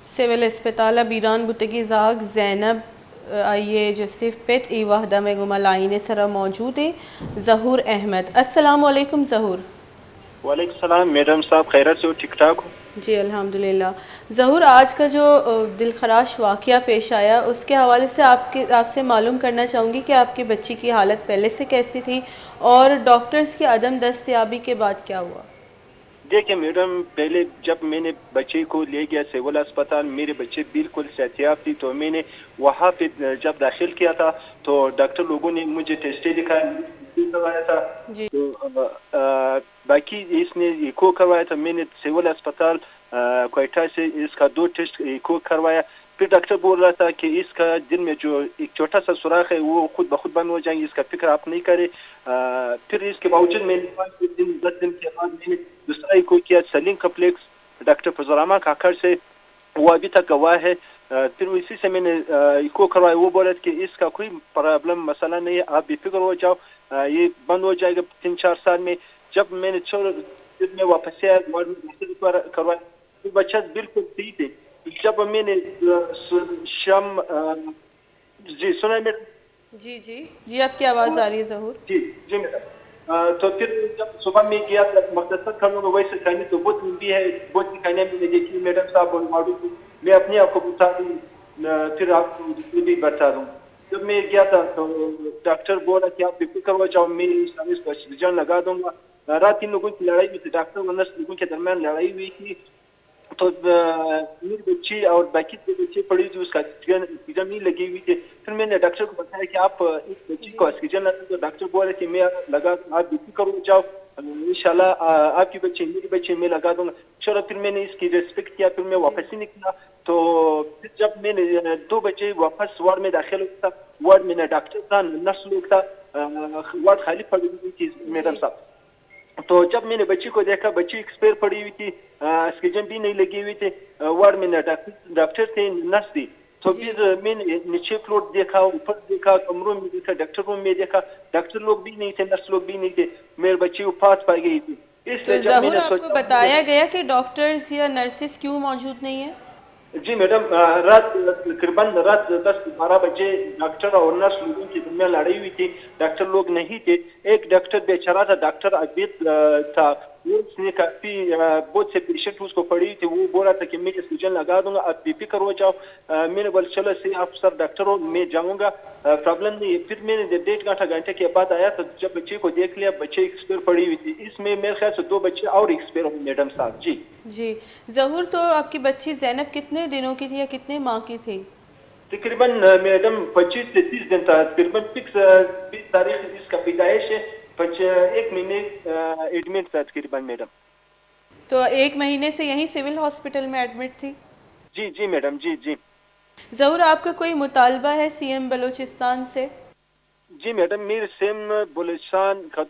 Civil اسپتالہ بیران بتگی زاگ زینب آئیے جسٹیف پیت ای وحدہ میں گمال آئینے سرا موجود ہے ظہور احمد۔ السلام علیکم ظہور۔ وعلیکم السلام میڈم صاحب، خیرت سے ہو؟ ٹھیک ٹھاک ہو؟ جی الحمدللہ۔ ظہور، آج کا جو دلخراش واقعہ پیش آیا اس کے حوالے سے آپ سے معلوم کرنا چاہوں گی کہ آپ کی بچی کی حالت پہلے سے کیسی تھی اور ڈاکٹرز کی عدم دستیابی کے بعد کیا ہوا؟ دیکھیں میڈم، پہلے جب میں نے بچے کو لے گیا سول اسپتال، میرے بچے بالکل صحتیاب تھی، تو میں نے وہاں پہ جب داخل کیا تھا تو ڈاکٹر لوگوں نے مجھے ٹیسٹیں دکھایا تھا، جی تو باقی اس نے ایکو کروایا تھا۔ میں نے سول اسپتال کوئٹہ سے اس کا 2 ٹیسٹ ایکو کروایا، پھر ڈاکٹر بول رہا تھا کہ اس کا دل میں جو ایک چھوٹا سا سوراخ ہے وہ خود بخود بند ہو جائیں گے، اس کا فکر آپ نہیں کریں۔ پھر اس کے باوجود میں نے 10 دن کے بعد میں نے دوسرا ایکو کیا سلیم کمپلیکس ڈاکٹر فضل الرحمان کھاکھر سے، وہ ابھی تک گواہ ہے۔ پھر اسی سے میں نے ایکو کروایا، وہ بولا کہ اس کا کوئی پرابلم مسئلہ نہیں ہے، آپ بے فکر ہو جاؤ، یہ بند ہو جائے گا 3-4 سال میں۔ جب میں نے میں واپس آیا کروایا، بچہ بالکل صحیح تھے۔ جب میں نے شام جی سنا میڈم؟ جی آپ کی آواز آ رہی ہے ظہور۔ جی میڈم، تو پھر جب صبح میں گیا مختصر کھانوں میں ویسے کھانے تو بہت لمبی ہے، بہت سی کھانے میں دیکھی میڈم صاحب اور معلوم میں اپنے آپ کو بتا دوں، پھر آپ کو بھی بتا دوں۔ جب میں گیا تھا تو ڈاکٹر بولا کہ آپ بے فکر ہو جاؤ، میں اس کو آکسیجن لگا دوں گا۔ رات 3 لوگوں کی لڑائی ہوئی تھی، ڈاکٹر اور نرس لوگوں کے درمیان لڑائی ہوئی تھی، تو میری بچی اور باقی 2 بچے پڑی تھی، اس کا آکسیجن نہیں لگی ہوئی تھی۔ پھر میں نے ڈاکٹر کو بتایا کہ آپ اس بچی کو آکسیجن لگا، تو ڈاکٹر بولے کہ میں لگا، آپ بے فکر ہو جاؤ، انشاءاللہ آپ کی بچی میری بچی میں لگا دوں گا۔ چلو پھر میں نے اس کی ریسپیکٹ کیا، پھر میں واپس ہی نکلا۔ تو پھر جب میں نے 2 بجے واپس وارڈ میں داخل ہوا تھا، وارڈ میں نہ ڈاکٹر تھا نہ نرس لوگ تھا، وارڈ خالی پڑی ہوئی تھی میڈم صاحب۔ تو جب میں نے بچی کو دیکھا، بچی ایکسپائر پڑی ہوئی تھی، آکسیجن بھی نہیں لگی ہوئی تھی، وارڈ میں نہ ڈاکٹر تھے نرس تھی۔ تو پھر میں نے نیچے فلور دیکھا، اوپر دیکھا، کمروں میں دیکھا، ڈاکٹر روم میں دیکھا، ڈاکٹر لوگ بھی نہیں تھے، نرس لوگ بھی نہیں تھے، میرے بچی وفات پا گئی تھی۔ اس تو لیے جب میں ظہور، نے آپ کو سوچا، بتایا گیا کہ ڈاکٹرز یا نرسز کیوں موجود نہیں ہیں؟ جی میڈم، رات تقریباً رات 10-12 بجے ڈاکٹر اور نرس لوگوں کے درمیان لڑائی ہوئی تھی، ڈاکٹر لوگ نہیں تھے۔ ایک ڈاکٹر بیچارہ تھا، ڈاکٹر عبید تھا، اس نے کافی بہت سے پیشنٹ اس کو پڑی تھی، وہ بول رہا تھا کہ میں آکسیجن لگا دوں گا، آپ بے فکر ہو جاؤ۔ میں نے بولا چلو صحیح، آپ سر ڈاکٹر ہو، میں جاؤں گا، پرابلم نہیں ہے۔ پھر میں نے 1.5 گھنٹے کے بعد آیا تو جب بچے کو دیکھ لیا، بچے ایکسپائر پڑی ہوئی تھی، اس میں میرے خیال سے 2 بچے اور ایکسپائر ہوئے میڈم صاحب۔ جی ظہور، تو آپ کی بچی زینب کتنے دنوں کی تھی یا کتنے ماہ کی تھی؟ تقریباً میڈم 25 سے 30 دن تھا، تقریباً 20 تاریخ اس کا پیدائش ہے، 1 مہینے ایڈمٹ تھا تقریباً میڈم۔ تو 1 مہینے سے یہیں سول ہاسپٹل میں ایڈمٹ تھی؟ جی میڈم، جی ظہور، آپ کا کوئی مطالبہ ہے سی ایم بلوچستان سے؟ جی میڈم، میرے سیم بلوچستان